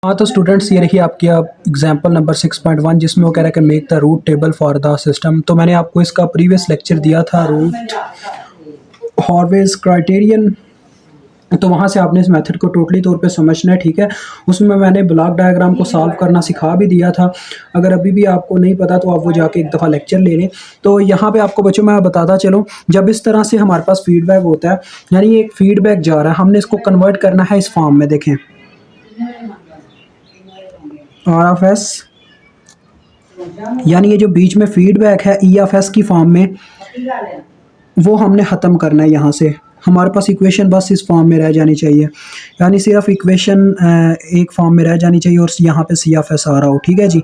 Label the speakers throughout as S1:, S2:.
S1: हाँ तो स्टूडेंट्स ये रखिए आपकी एग्जांपल नंबर 6.1 जिसमें वो कह रहा है कि make the root table for the system. तो मैंने आपको इसका प्रीवियस लेक्चर दिया था रूट हॉर्वेज क्राइटेरियन। तो वहाँ से आपने इस मेथड को टोटली तौर पे समझना है, ठीक है। उसमें मैंने ब्लॉक डायग्राम को सॉल्व करना सिखा भी दिया था। अगर अभी भी आपको नहीं पता तो आप वो जाके एक दफ़ा लेक्चर ले लें। तो यहाँ पे आपको बच्चों मैं बताता चलूँ, जब इस तरह से हमारे पास फीडबैक होता है, यानी एक फीडबैक जा रहा है, हमने इसको कन्वर्ट करना है इस फॉर्म में। देखें RFS, यानी ये जो बीच में फीडबैक है EFS की फॉर्म में, वो हमने ख़त्म करना है। यहाँ से हमारे पास इक्वेशन बस इस फॉर्म में रह जानी चाहिए, यानी सिर्फ इक्वेशन एक फॉर्म में रह जानी चाहिए और यहाँ पे CFS आ रहा हो, ठीक है जी।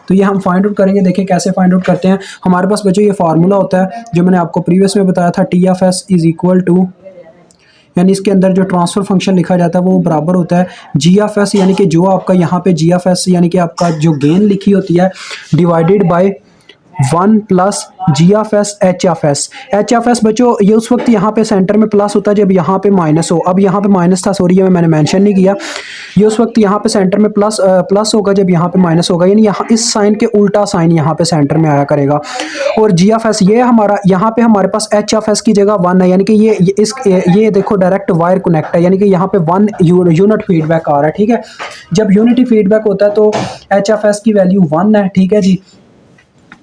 S1: तो ये हम फाइंड आउट करेंगे। देखें कैसे फाइंड आउट करते हैं। हमारे पास बच्चों ये फार्मूला होता है जो मैंने आपको प्रीवियस में बताया था, TFS इज़ इक्वल टू, यानी इसके अंदर जो ट्रांसफ़र फंक्शन लिखा जाता है वो बराबर होता है GFS, यानी कि जो आपका यहाँ पे GFS यानी कि आपका जो गेन लिखी होती है, divided by 1 plus GFS HFS। बच्चों ये उस वक्त यहाँ पे सेंटर में प्लस होता है जब यहाँ पे माइनस हो। अब यहाँ पे माइनस था, सॉरी ये मैंने मेंशन नहीं किया। ये उस वक्त यहाँ पे सेंटर में प्लस होगा जब यहाँ पे माइनस होगा, यानी यहाँ इस साइन के उल्टा साइन यहाँ पे सेंटर में आया करेगा। और GFS ये हमारा, यहाँ पे हमारे पास HFS की जगह 1 है, यानी कि ये देखो डायरेक्ट वायर कनेक्ट है, यानी कि यहाँ पे 1 यूनिट फीडबैक आ रहा है, ठीक है। जब यूनिटी फीडबैक होता है तो HFS की वैल्यू 1 है, ठीक है जी।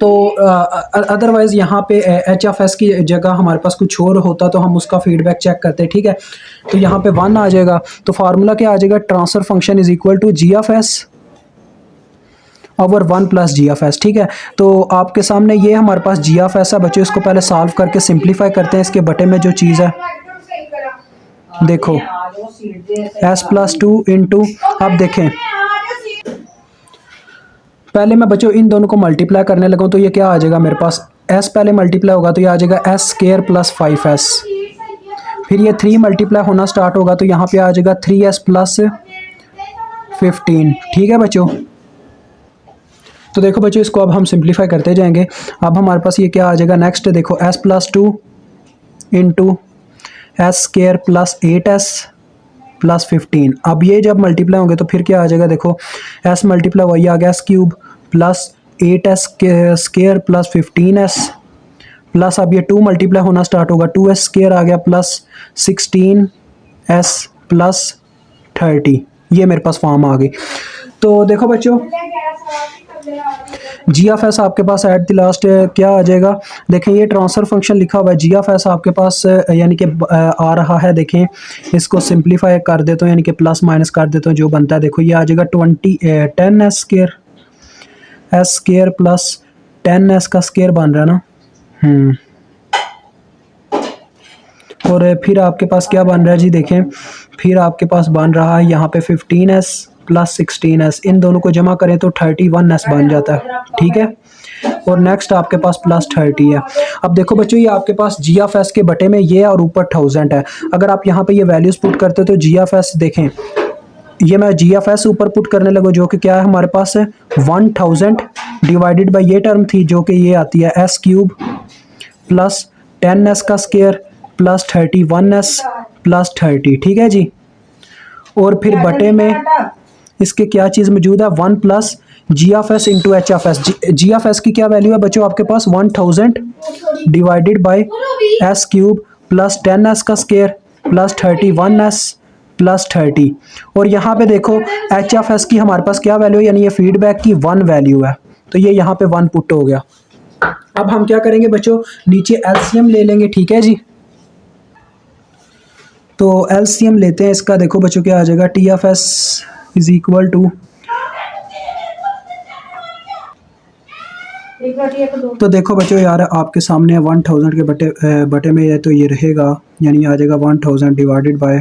S1: तो अदरवाइज़ यहाँ पे HFS की जगह हमारे पास कुछ और होता तो हम उसका फीडबैक चेक करते, ठीक है। तो यहाँ पे 1 आ जाएगा, तो फार्मूला क्या आ जाएगा, transfer function is equal to GFS over 1 plus GFS, ठीक है। तो आपके सामने ये हमारे पास GFS है बच्चों, इसको पहले सॉल्व करके सिंप्लीफाई करते हैं। इसके बटे में जो चीज़ है देखो S+2 इंटू, अब देखें पहले मैं बच्चों इन दोनों को मल्टीप्लाई करने लगा तो ये क्या आ जाएगा मेरे पास, S पहले मल्टीप्लाई होगा तो ये आ जाएगा S स्क्वायर प्लस 5S। फिर ये 3 मल्टीप्लाई होना स्टार्ट होगा तो यहाँ पे आ जाएगा 3S प्लस 15, ठीक है बच्चों। तो देखो बच्चों इसको अब हम सिंप्लीफाई करते जाएंगे। अब हमारे पास ये क्या आ जाएगा, नेक्स्ट देखो S+2 into S square plus 8S plus 15। अब ये जब मल्टीप्लाई होंगे तो फिर क्या आ जाएगा, देखो S मल्टीप्लाई वही आ गया S cube plus 8S square plus 15S plus, अब ये 2 मल्टीप्लाई होना स्टार्ट होगा, 2S स्क्वायर आ गया प्लस 16S प्लस 30। ये मेरे पास फॉर्म आ गई। तो देखो बच्चों GFS आपके पास एट द लास्ट क्या आ जाएगा, देखें ये ट्रांसफर फंक्शन लिखा हुआ है, GFS आपके पास यानी कि आ रहा है। देखें इसको सिंप्लीफाई कर देता हूँ, यानी कि प्लस माइनस कर देता हूँ, जो बनता है देखो ये आ जाएगा 10S square S square plus 10S का स्क्वायर बन रहा है ना। और फिर आपके पास क्या बन रहा है जी, देखें फिर आपके पास बन रहा है यहाँ पे 15S प्लस 16S, इन दोनों को जमा करें तो 31S बन जाता है, ठीक है। और नेक्स्ट आपके पास प्लस 30 है। अब देखो बच्चों ये आपके पास GFS के बटे में ये और ऊपर 1000 है। अगर आप यहाँ पे ये वैल्यूज़ पुट करते हो तो GFS देखें, ये मैं GFS ऊपर पुट करने लगा जो कि क्या है हमारे पास है 1000 डिवाइडेड बाई ये टर्म थी जो कि ये आती है S क्यूब प्लस 10S का स्क्वायर प्लस 31S प्लस 30, ठीक है जी। और फिर बटे में इसके क्या चीज़ मौजूद है, 1 plus GFS into HFS। GFS की क्या वैल्यू है बच्चों आपके पास 1000 divided by S cube plus 10S का स्क्वायर प्लस 31S प्लस 30। और यहाँ पे देखो HFS की हमारे पास क्या वैल्यू है, यानी ये फीडबैक की 1 वैल्यू है, तो ये यहाँ पे 1 पुट हो गया। अब हम क्या करेंगे बच्चों, नीचे LCM ले लेंगे, ठीक है जी। तो LCM लेते हैं इसका, देखो बच्चों क्या आ जाएगा, TFS इज इक्वल टू, तो देखो बच्चों यार आपके सामने 1000 के बटे में है तो ये रहेगा, यानी आ जाएगा 1000 divided by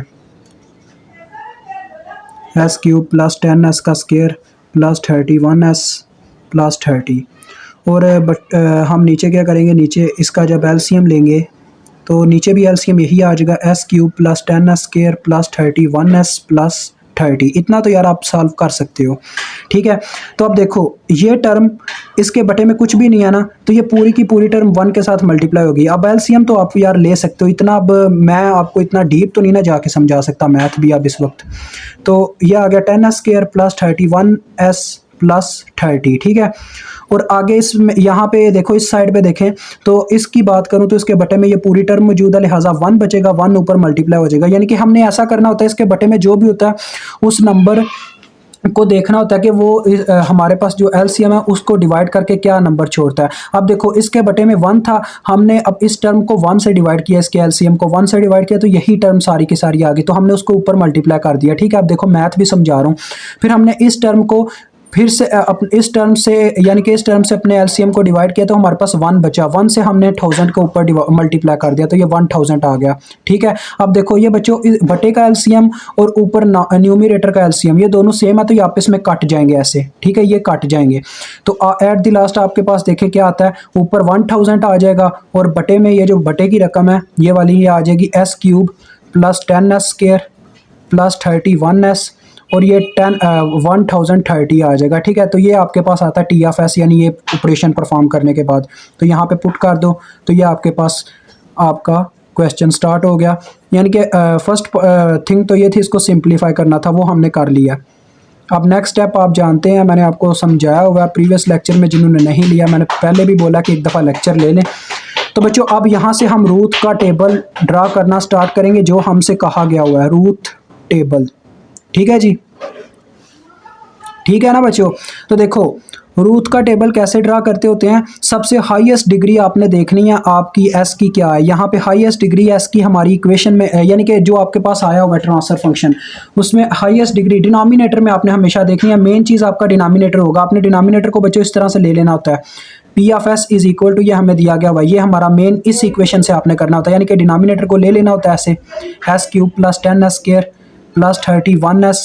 S1: S cube plus 10S का स्क्वायर प्लस 31S प्लस 30। और हम नीचे क्या करेंगे, नीचे इसका जब LCM लेंगे तो नीचे भी LCM यही आ जाएगा S cube plus 10S square plus 31S plus 30, इतना तो यार आप सॉल्व कर सकते हो, ठीक है। तो अब देखो ये टर्म इसके बटे में कुछ भी नहीं है ना, तो ये पूरी की पूरी टर्म 1 के साथ मल्टीप्लाई होगी। अब एलसीएम तो आप यार ले सकते हो, इतना अब मैं आपको इतना डीप तो नहीं ना जाके समझा सकता मैथ भी अब इस वक्त। तो ये आ गया 10s² प्लस 31s प्लस 30, ठीक है। और आगे इसमें यहाँ पे देखो इस साइड पे देखें तो इसकी बात करूँ तो इसके बटे में ये पूरी टर्म मौजूद है, लिहाजा 1 बचेगा, 1 ऊपर मल्टीप्लाई हो जाएगा। यानी कि हमने ऐसा करना होता है इसके बटे में जो भी होता है उस नंबर को देखना होता है कि वो हमारे पास जो एलसीएम है उसको डिवाइड करके क्या नंबर छोड़ता है। अब देखो इसके बटे में 1 था, हमने अब इस टर्म को 1 से डिवाइड किया, इसके एलसीएम को 1 से डिवाइड किया, तो यही टर्म सारी की सारी आ गई, तो हमने उसको ऊपर मल्टीप्लाई कर दिया, ठीक है। अब देखो मैथ भी समझा रहा हूँ। फिर हमने इस टर्म को फिर से इस टर्म से यानी कि इस टर्म से अपने एलसीएम को डिवाइड किया, तो हमारे पास 1 बचा, 1 से हमने 1000 के ऊपर मल्टीप्लाई कर दिया, तो ये 1000 आ गया, ठीक है। अब देखो ये बच्चों बटे का एलसीएम और ऊपर न्यूमरेटर का एलसीएम ये दोनों सेम है, तो ये आपस में कट जाएंगे ऐसे, ठीक है, ये कट जाएंगे। तो एट द लास्ट आपके पास देखे क्या आता है, ऊपर 1000 आ जाएगा और बटे में ये जो बटे की रकम है ये वाली ये आ जाएगी s³ plus 10s² plus 31s और ये 1030 आ जाएगा, ठीक है। तो ये आपके पास आता है TFS, यानी ये ऑपरेशन परफॉर्म करने के बाद, तो यहाँ पे पुट कर दो, तो ये आपके पास आपका क्वेश्चन स्टार्ट हो गया। यानी कि फर्स्ट थिंग तो ये थी, इसको सिंप्लीफाई करना था, वो हमने कर लिया। अब नेक्स्ट स्टेप आप जानते हैं, मैंने आपको समझाया हुआ प्रीवियस लेक्चर में, जिन्होंने नहीं लिया मैंने पहले भी बोला कि एक दफ़ा लेक्चर ले लें। तो बच्चों अब यहाँ से हम रूट का टेबल ड्रा करना स्टार्ट करेंगे, जो हमसे कहा गया हुआ है रूट टेबल, ठीक है जी, ठीक है ना बच्चों। तो देखो रूट का टेबल कैसे ड्रा करते होते हैं, सबसे हाईएस्ट डिग्री आपने देखनी है आपकी एस की क्या है। यहाँ पे हाईएस्ट डिग्री एस की हमारी इक्वेशन में यानी कि जो आपके पास आया हुआ है ट्रांसफर फंक्शन, उसमें हाईएस्ट डिग्री डिनोमिनेटर में आपने हमेशा देखनी है। मेन चीज़ आपका डिनोमिनेटर होगा, आपने डिनोमिनेटर को बच्चों इस तरह से ले लेना होता है, P(s) इज इक्वल टू, ये हमें दिया गया हुआ, ये हमारा मेन इस इक्वेशन से आपने करना होता है, यानी कि डिनोमिनेटर को ले लेना होता है ऐसे s³ plus 10s² plus 31s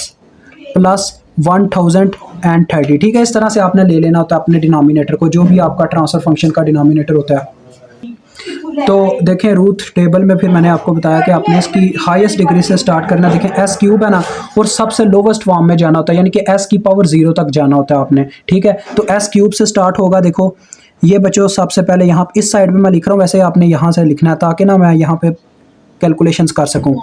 S1: plus 1030, ठीक है। इस तरह से आपने ले लेना होता है अपने डिनोमिनेटर को, जो भी आपका ट्रांसफर फंक्शन का डिनोमिनेटर होता है। तो देखें रूट टेबल में फिर मैंने आपको बताया कि आपने इसकी हाईएस्ट डिग्री से स्टार्ट करना। देखें s³ है ना, और सबसे लोवेस्ट फॉर्म में जाना होता है, यानी कि s की पावर 0 तक जाना होता है आपने, ठीक है। तो s³ से स्टार्ट होगा। देखो ये बच्चों सबसे पहले यहाँ इस साइड में मैं लिख रहा हूँ, वैसे आपने यहाँ से लिखना है ताकि ना मैं यहाँ पे कैलकुलेशंस कर सकूँ।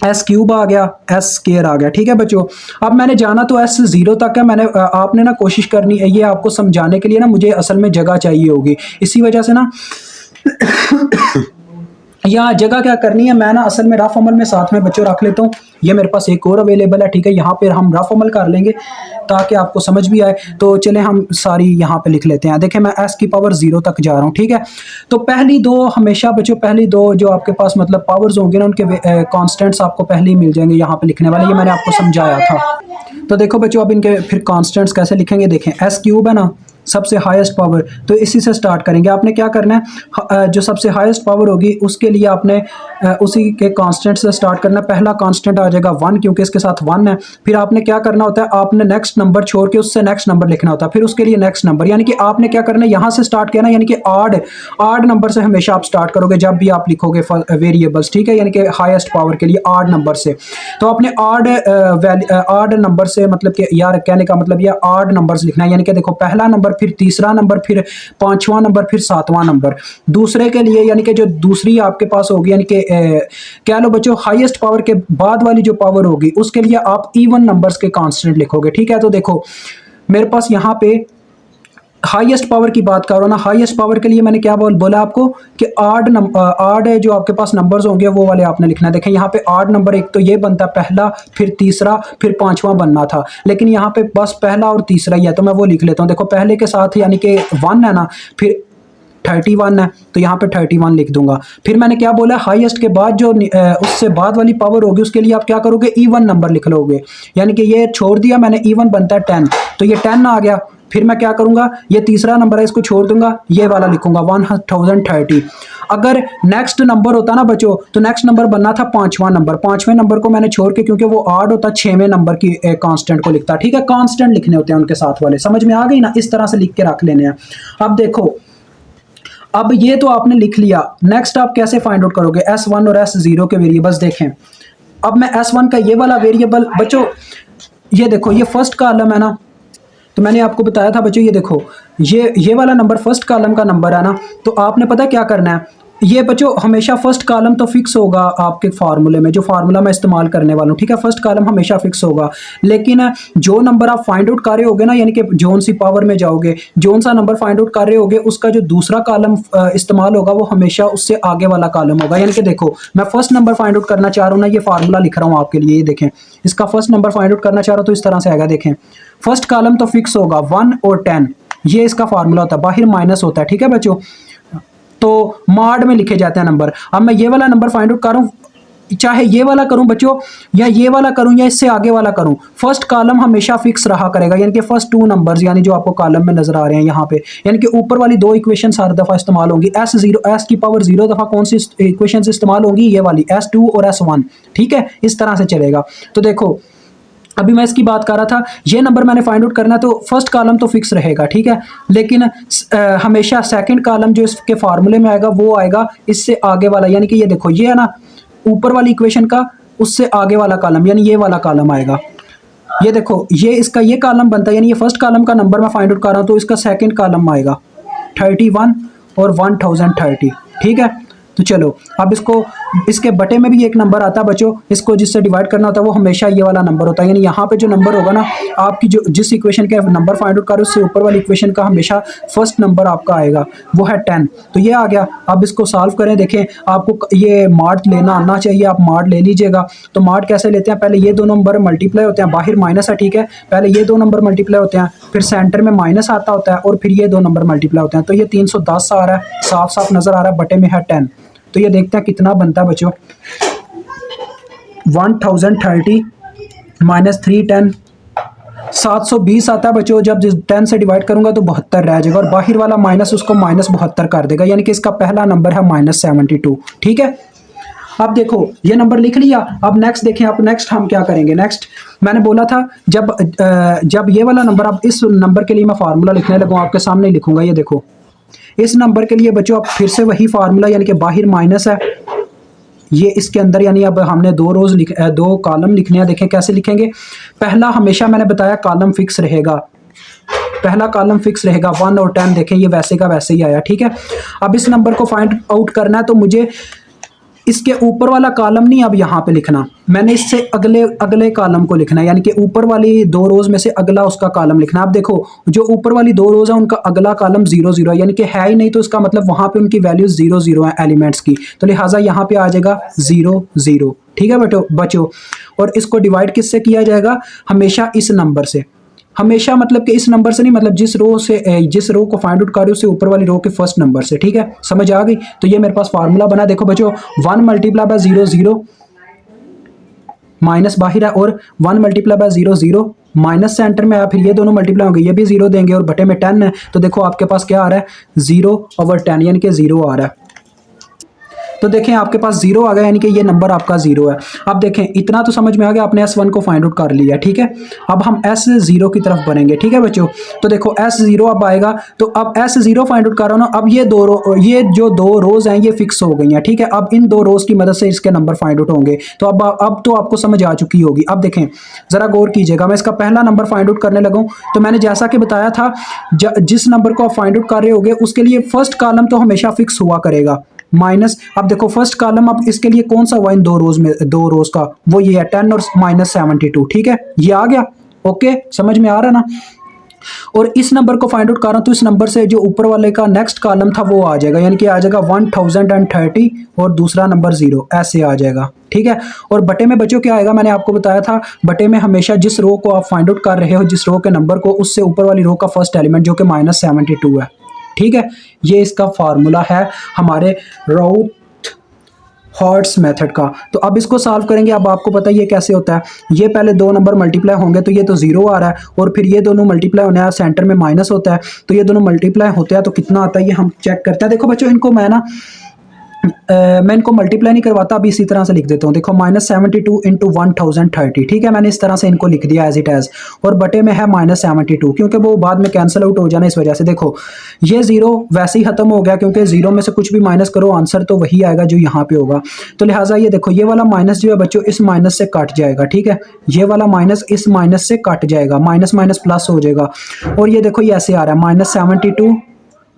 S1: s³ आ गया, s² आ गया, ठीक है बच्चों। अब मैंने जाना तो s0 तक है, मैंने आपने ना कोशिश करनी है, ये आपको समझाने के लिए ना मुझे असल में जगह चाहिए होगी, इसी वजह से ना यहाँ जगह क्या करनी है, मैं ना असल में रफ अमल में साथ में बच्चों रख लेता हूँ। ये मेरे पास एक और अवेलेबल है, ठीक है, यहाँ पे हम रफ अमल कर लेंगे ताकि आपको समझ भी आए। तो चले हम सारी यहाँ पे लिख लेते हैं। देखें मैं s की पावर 0 तक जा रहा हूँ, ठीक है। तो पहली दो हमेशा बच्चों, पहली दो जो आपके पास मतलब पावर्स होंगे ना, उनके कॉन्स्टेंट्स आपको पहले ही मिल जाएंगे यहाँ पे लिखने वाले, ये मैंने आपको समझाया था। तो देखो बच्चों अब इनके फिर कॉन्स्टेंट्स कैसे लिखेंगे, देखें s³ है ना सबसे हाईएस्ट पावर, तो इसी से स्टार्ट करेंगे। आपने क्या करना है, जो सबसे हाईएस्ट पावर होगी उसके लिए आपने उसी के कांस्टेंट से स्टार्ट करना। पहला कांस्टेंट आ जाएगा 1, क्योंकि इसके साथ 1 है। फिर आपने क्या करना होता है, आपने नेक्स्ट नंबर छोड़ के उससे नेक्स्ट नंबर लिखना होता है, फिर उसके लिए नेक्स्ट नंबर, यानी कि आपने क्या करना है, यहाँ से स्टार्ट किया ना, यानी कि आड नंबर से हमेशा आप स्टार्ट करोगे जब भी आप लिखोगे वेरिएबल्स, ठीक है, यानी कि हाईएस्ट पावर के लिए आड नंबर से। तो आपने आड नंबर से मतलब कि यार कहने का मतलब यह आड नंबर्स लिखना है, यानी कि देखो पहला नंबर, फिर तीसरा नंबर, फिर 5वां नंबर, फिर 7वां नंबर दूसरे के लिए, यानी कि जो दूसरी आपके पास होगी, यानी कि कह लो बच्चों हाईएस्ट पावर के बाद वाली जो पावर होगी उसके लिए आप इवन नंबर्स के कांस्टेंट लिखोगे, ठीक है। तो देखो मेरे पास यहाँ पे हाईएस्ट पावर की बात करो ना, हाईएस्ट पावर के लिए मैंने क्या बोला आपको कि आड जो आपके पास नंबर्स होंगे वो वाले आपने लिखना है। देखें यहाँ पे आड नंबर एक तो ये बनता है पहला, फिर तीसरा, फिर 5वां बनना था, लेकिन यहाँ पे बस पहला और तीसरा ही है, तो मैं वो लिख लेता हूँ। देखो पहले के साथ यानी कि 1 है ना, फिर 31 है, तो यहाँ पे 31 लिख दूंगा। फिर मैंने क्या बोला, हाईएस्ट के बाद जो उससे बाद वाली पावर होगी उसके लिए आप क्या करोगे, इवन नंबर लिख लोगे, यानी कि ये छोड़ दिया मैंने, इवन बनता है 10, तो ये 10 आ गया। फिर मैं क्या करूंगा, ये तीसरा नंबर है इसको छोड़ दूंगा, ये वाला लिखूंगा 1030। अगर नेक्स्ट नंबर होता ना बच्चों, तो नेक्स्ट नंबर बनना था 5वां नंबर, 5वें नंबर को मैंने छोड़ के, क्योंकि वो आड होता 6वें नंबर की कांस्टेंट को लिखता, ठीक है। कांस्टेंट लिखने होते हैं उनके साथ वाले, समझ में आ गई ना, इस तरह से लिख के रख लेने हैं। अब देखो अब ये तो आपने लिख लिया, नेक्स्ट आप कैसे फाइंड आउट करोगे s1 और s0 के वेरिएबल्स। देखें अब मैं S1 का ये वाला वेरिएबल बच्चों, ये देखो ये फर्स्ट कॉलम है ना, तो मैंने आपको बताया था बच्चों, ये देखो ये वाला नंबर फर्स्ट कॉलम का नंबर है ना, तो आपने पता क्या करना है, ये बच्चों हमेशा फर्स्ट कॉलम तो फिक्स होगा आपके फार्मूले में, जो फार्मूला मैं इस्तेमाल करने वाला हूँ, ठीक है, फर्स्ट कॉलम हमेशा फिक्स होगा। लेकिन जो नंबर आप फाइंड आउट कर रहे होगे ना, यानी कि जोन सी पावर में जाओगे, जोन सा नंबर फाइंड आउट कर रहे होगे, उसका जो दूसरा कॉलम इस्तेमाल होगा वो हमेशा उससे आगे वाला कॉलम होगा। यानी कि देखो मैं फर्स्ट नंबर फाइंड आउट करना चाह रहा हूँ ना, ये फार्मूला लिख रहा हूँ आपके लिए, ये देखें, इसका फर्स्ट नंबर फाइंड आउट करना चाह रहा हूँ तो इस तरह से आएगा, देखें फर्स्ट कॉलम तो फिक्स होगा 1 और 10, ये इसका फार्मूला होता है, बाहर माइनस होता है, ठीक है बच्चों, तो मॉड में लिखे जाते हैं नंबर। अब मैं ये वाला नंबर फाइंड आउट कर रहा हूँ, चाहे ये वाला करूं बच्चों या ये वाला करूं या इससे आगे वाला करूं, फर्स्ट कॉलम हमेशा फिक्स रहा करेगा, यानी कि फर्स्ट 2 नंबर्स, यानी जो आपको कॉलम में नजर आ रहे हैं यहाँ पे, यानी कि ऊपर वाली 2 इक्वेशन हर दफा इस्तेमाल होंगी, s की पावर 0 दफा कौन सी इक्वेशन इस्तेमाल होंगी, ये वाली S2 और S1, ठीक है, इस तरह से चलेगा। तो देखो अभी मैं इसकी बात कर रहा था, ये नंबर मैंने फाइंड आउट करना है, तो फर्स्ट कॉलम तो फिक्स रहेगा, ठीक है, लेकिन हमेशा सेकंड कॉलम जो इसके फार्मूले में आएगा वो आएगा इससे आगे वाला, यानी कि ये देखो ये है ना ऊपर वाली इक्वेशन का उससे आगे वाला कॉलम, यानी ये वाला कॉलम आएगा, ये देखो ये इसका ये कॉलम बनता है, यानी ये फर्स्ट कॉलम का नंबर मैं फाइंड आउट कर रहा हूँ, तो इसका सेकंड कॉलम आएगा 31 और 1030, ठीक है। तो चलो अब इसको, इसके बटे में भी एक नंबर आता है बच्चों, इसको जिससे डिवाइड करना होता है वो हमेशा ये वाला नंबर होता है, यानी यहाँ पे जो नंबर होगा ना, आपकी जो जिस इक्वेशन के नंबर फाइंड आउट करो उससे ऊपर वाली इक्वेशन का हमेशा फर्स्ट नंबर आपका आएगा, वो है 10। तो ये आ गया। अब इसको सॉल्व करें, देखें आपको ये मार्ट लेना आना चाहिए, आप मार्ट ले लीजिएगा। तो मार्ट कैसे लेते हैं, पहले ये दो नंबर मल्टीप्लाई होते हैं, बाहर माइनस है, ठीक है, पहले ये 2 नंबर मल्टीप्लाई होते हैं, फिर सेंटर में माइनस आता होता है और फिर ये 2 नंबर मल्टीप्लाई होते हैं, तो ये 310 आ रहा है, साफ साफ नजर आ रहा है, बटे में है 10। तो ये देखते हैं कितना बनता है बच्चों, 1030 माइनस 310 720 आता है बच्चों। जब 10 से डिवाइड करूंगा तो 72 रह जाएगा, और बाहर वाला माइनस उसको माइनस 72 कर देगा, यानी कि इसका पहला नंबर है -72, ठीक है। अब देखो ये नंबर लिख लिया। अब नेक्स्ट देखें, अब नेक्स्ट हम क्या करेंगे, नेक्स्ट मैंने बोला था जब ये वाला नंबर, अब इस नंबर के लिए मैं फार्मूला लिखने लगूँ, आपके सामने ही लिखूंगा, ये देखो इस नंबर के लिए बच्चों अब फिर से वही फार्मूला, यानी कि बाहर माइनस है, ये इसके अंदर, यानी अब हमने 2 कॉलम लिखने हैं। देखें कैसे लिखेंगे, पहला हमेशा मैंने बताया कॉलम फिक्स रहेगा, पहला कॉलम फिक्स रहेगा 1 और 10, देखें ये वैसे का वैसे ही आया, ठीक है। अब इस नंबर को फाइंड आउट करना है, तो मुझे इसके ऊपर वाला कॉलम नहीं अब यहाँ पे लिखना, मैंने इससे अगले कॉलम को लिखना है, यानी कि ऊपर वाली 2 रोज में से अगला उसका कॉलम लिखना है। आप देखो जो ऊपर वाली 2 रोज है उनका अगला कॉलम 0 0 है, यानी कि है ही नहीं, तो इसका मतलब वहां पे उनकी वैल्यू 0 0 है एलिमेंट्स की, तो लिहाजा यहाँ पे आ जाएगा 0 0, ठीक है बच्चों। और इसको डिवाइड किससे किया जाएगा, हमेशा इस नंबर से, हमेशा मतलब कि इस नंबर से नहीं, मतलब जिस रो को फाइंड आउट कर रहे हो उससे ऊपर वाली रो के फर्स्ट नंबर से, ठीक है, समझ आ गई। तो ये मेरे पास फार्मूला बना, देखो बच्चों 1 मल्टीप्लाई बाय 0 0 माइनस बाहर है, और 1 मल्टीप्लाई बाय 0 0 माइनस सेंटर में आया, फिर ये दोनों मल्टीप्लाई होंगे, ये भी 0 देंगे, और बटे में 10 है, तो देखो आपके पास क्या आ रहा है 0/10, यानी कि 0 आ रहा है। तो देखें आपके पास 0 आ गया, यानी कि ये नंबर आपका 0 है। अब देखें इतना तो समझ में आ गया, आपने S1 को फाइंड आउट कर लिया, ठीक है। अब हम S0 की तरफ बढ़ेंगे, ठीक है बच्चों। तो देखो S0 अब आएगा, तो अब S0 फाइंड आउट कर रहा हूँ ना, अब ये जो 2 रोज हैं ये फिक्स हो गई हैं, ठीक है। अब इन 2 रोज की मदद से इसके नंबर फाइंड आउट होंगे, तो अब तो आपको समझ आ चुकी होगी। अब देखें जरा गौर कीजिएगा, मैं इसका पहला नंबर फाइंड आउट करने लगूँ, तो मैंने जैसा कि बताया था जिस नंबर को आप फाइंड आउट कर रहे होगे उसके लिए फर्स्ट कॉलम तो हमेशा फिक्स हुआ करेगा, माइनस। अब देखो फर्स्ट कॉलम, अब इसके लिए कौन सा हुआ इन 2 रोज का, वो ये है 10 और -72, ठीक है, ये आ गया, ओके, समझ में आ रहा ना। और इस नंबर को फाइंड आउट कर रहा हूं, तो इस नंबर से जो ऊपर वाले का नेक्स्ट कॉलम था वो आ जाएगा, यानी कि आ जाएगा 1030 और दूसरा नंबर 0, ऐसे आ जाएगा, ठीक है। और बटे में बच्चों क्या आएगा, मैंने आपको बताया था बटे में हमेशा जिस रो को आप फाइंड आउट कर रहे हो, जिस रो के नंबर को, उससे ऊपर वाली रो का फर्स्ट एलिमेंट जो कि -72 है, ठीक है। ये इसका फार्मूला है हमारे राउथ-हॉर्ट्स मेथड का। तो अब इसको सॉल्व करेंगे। अब आपको पता है ये कैसे होता है, ये पहले 2 नंबर मल्टीप्लाई होंगे, तो ये तो 0 आ रहा है, और फिर ये दोनों मल्टीप्लाई होने हैं, सेंटर में माइनस होता है, तो ये दोनों मल्टीप्लाई होते हैं, तो कितना आता है ये हम चेक करते हैं। देखो बच्चों इनको मैं ना मैं इनको मल्टीप्लाई नहीं करवाता, अभी इसी तरह से लिख देता हूँ। देखो -72 इंटू 1030, ठीक है, मैंने इस तरह से इनको लिख दिया एज इट एज, और बटे में है -72, क्योंकि वो बाद में कैंसिल आउट हो जाना, इस वजह से देखो ये जीरो वैसे ही खत्म हो गया, क्योंकि जीरो में से कुछ भी माइनस करो आंसर तो वही आएगा जो यहाँ पे होगा। तो लिहाजा ये देखो ये वाला माइनस जो है बच्चों इस माइनस से कट जाएगा, ठीक है, ये वाला माइनस इस माइनस से कट जाएगा, माइनस माइनस प्लस हो जाएगा, और ये देखो ये ऐसे आ रहा है -72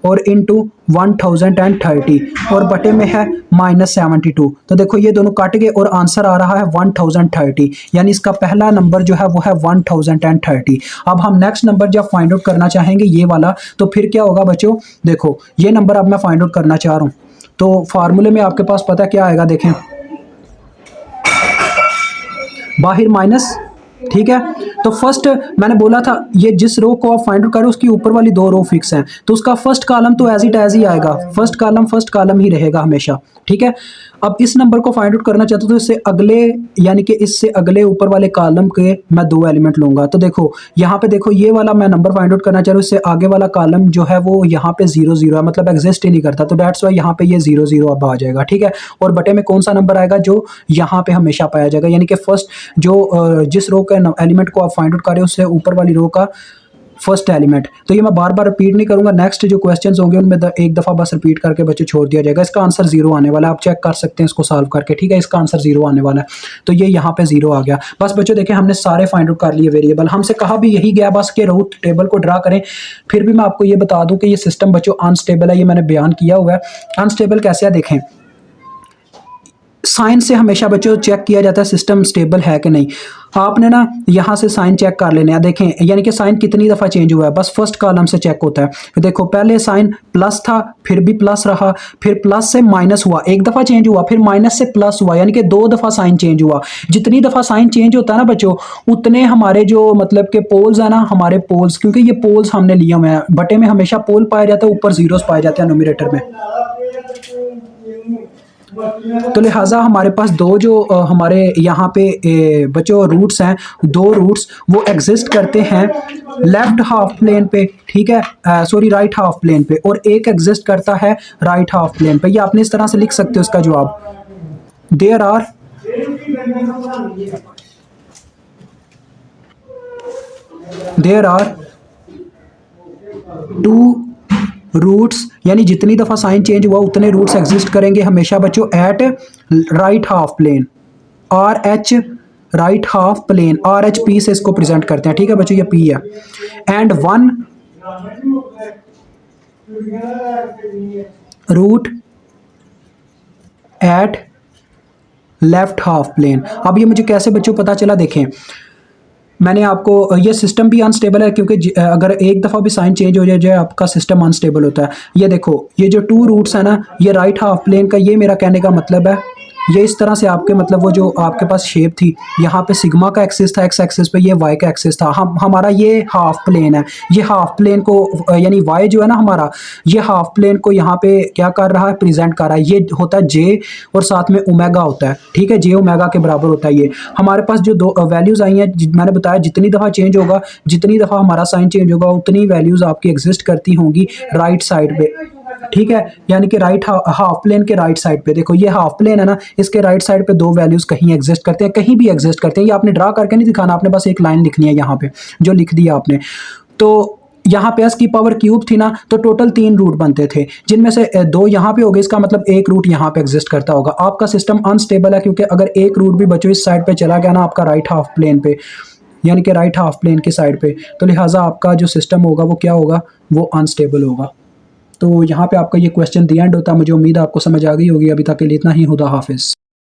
S1: और इंटू 1030 और बटे में है -72। तो देखो ये दोनों काट गए और आंसर आ रहा है 1030, यानी इसका पहला नंबर जो है वो है 1030। अब हम नेक्स्ट नंबर जब फाइंड आउट करना चाहेंगे ये वाला, तो फिर क्या होगा बच्चों, देखो ये नंबर अब मैं फाइंड आउट करना चाह रहा हूँ, तो फार्मूले में आपके पास पता क्या आएगा, देखें बाहर माइनस, ठीक है। तो फर्स्ट मैंने बोला था ये जिस रो को आप फाइंड आउट करो उसकी ऊपर वाली दो रो फिक्स हैं, तो उसका फर्स्ट कॉलम तो एज इट एज ही आएगा, फर्स्ट कॉलम ही रहेगा हमेशा, ठीक है। अब इस नंबर को फाइंड आउट करना चाहते हो तो इससे अगले यानी कि इससे अगले ऊपर वाले कॉलम के मैं दो एलिमेंट लूंगा। तो देखो यहाँ पे देखो ये वाला मैं नंबर फाइंड आउट करना चाह रहा हूँ, इससे आगे वाला कॉलम जो है वो यहाँ पे 0 0 है, मतलब एग्जिस्ट ही नहीं करता, तो डेट्स वाई यहाँ पे ये 0 0 अब आ जाएगा, ठीक है। और बटे में कौन सा नंबर आएगा जो यहाँ पे हमेशा पाया जाएगा, यानी कि फर्स्ट जो जिस रो के एलिमेंट को आप फाइंड आउट कर रहे हो उससे ऊपर वाली रो का फर्स्ट एलिमेंट। तो ये मैं बार बार रिपीट नहीं करूंगा, नेक्स्ट जो क्वेश्चंस होंगे उनमें एक दफ़ा बस रिपीट करके बच्चे छोड़ दिया जाएगा। इसका आंसर 0 आने वाला है, आप चेक कर सकते हैं इसको सॉल्व करके, ठीक है, इसका आंसर 0 आने वाला है। तो ये यहाँ पे 0 आ गया। बस बच्चों देखें हमने सारे फाइंड आउट कर लिए वेरिएबल, हमसे कहा भी यही गया बस के रूट टेबल को ड्रा करें। फिर भी मैं आपको ये बता दूं कि ये सिस्टम बच्चों अनस्टेबल है, ये मैंने बयान किया हुआ है। अनस्टेबल कैसे है, देखें साइन से हमेशा बच्चों चेक किया जाता है सिस्टम स्टेबल है कि नहीं। आपने ना यहाँ से साइन चेक कर लेने हैं, देखें यानी कि साइन कितनी दफ़ा चेंज हुआ है, बस फर्स्ट कॉलम से चेक होता है। तो देखो पहले साइन प्लस था, फिर भी प्लस रहा, फिर प्लस से माइनस हुआ, एक दफ़ा चेंज हुआ, फिर माइनस से प्लस हुआ, यानी कि 2 दफ़ा साइन चेंज हुआ। जितनी दफ़ा साइन चेंज होता है ना बच्चों, उतने हमारे जो मतलब के पोल्स है ना, हमारे पोल्स, क्योंकि ये पोल्स हमने लिए हुए हैं, बटे में हमेशा पोल पाया जाता है, ऊपर जीरोस पाए जाते हैं न्यूमरेटर में। तो लिहाजा हमारे पास दो जो हमारे यहाँ पे बच्चों रूट्स हैं, दो रूट्स वो एग्जिस्ट करते हैं लेफ्ट हाफ प्लेन पे, ठीक है, सॉरी राइट हाफ प्लेन पे, और एक एग्जिस्ट करता है राइट हाफ प्लेन पे। ये आपने इस तरह से लिख सकते हो इसका जवाब, देयर आर टू रूट्स, यानी जितनी दफ़ा साइन चेंज हुआ उतने रूट्स एग्जिस्ट करेंगे हमेशा बच्चों at right half plane, R H right half plane, R H P से इसको प्रेजेंट करते हैं, ठीक है बच्चों, ये पी है, and 1 root at left half plane. अब ये मुझे कैसे बच्चों पता चला, देखें मैंने आपको ये सिस्टम भी अनस्टेबल है, क्योंकि अगर एक दफ़ा भी साइन चेंज हो जाए आपका सिस्टम अनस्टेबल होता है। ये देखो ये जो 2 रूट्स है ना, ये राइट हाफ प्लेन का, ये मेरा कहने का मतलब है ये इस तरह से आपके मतलब वो जो आपके पास शेप थी, यहाँ पे सिग्मा का एक्सिस था एक्स एक्सिस पे, ये वाई का एक्सिस था। हमारा ये हाफ प्लेन है, ये हाफ प्लेन को यानी वाई जो है ना हमारा, ये हाफ प्लेन को यहाँ पे क्या कर रहा है, प्रेजेंट कर रहा है। ये होता है जे और साथ में ओमेगा होता है, ठीक है, जे ओमेगा के बराबर होता है। ये हमारे पास जो दो वैल्यूज़ आई हैं, मैंने बताया जितनी दफ़ा चेंज होगा, जितनी दफ़ा हमारा साइन चेंज होगा, उतनी वैल्यूज़ आपकी एग्जिस्ट करती होंगी राइट साइड पे, ठीक है, यानी कि राइट हाफ प्लेन के राइट साइड पे। देखो ये हाफ प्लेन है ना, इसके राइट साइड पे दो वैल्यूज कहीं एग्जिस्ट करते हैं, कहीं भी एग्जिस्ट करते हैं। ये आपने ड्रा करके नहीं दिखाना, आपने बस एक लाइन लिखनी है यहाँ पे जो लिख दिया आपने। तो यहाँ पे एस की पावर क्यूब थी ना, तो टोटल 3 रूट बनते थे, जिनमें से 2 यहाँ पे हो गए, इसका मतलब एक रूट यहाँ पे एग्जिस्ट करता होगा। आपका सिस्टम अनस्टेबल है, क्योंकि अगर एक रूट भी बच्चों इस साइड पे चला गया ना आपका राइट हाफ प्लेन पे, यानी कि राइट हाफ प्लेन की साइड पे, तो लिहाजा आपका जो सिस्टम होगा वो क्या होगा, वो अनस्टेबल होगा। तो यहाँ पे आपका ये क्वेश्चन दी एंड होता है। मुझे उम्मीद है आपको समझ आ गई होगी। अभी तक के लिए इतना ही। खुदा हाफिज़।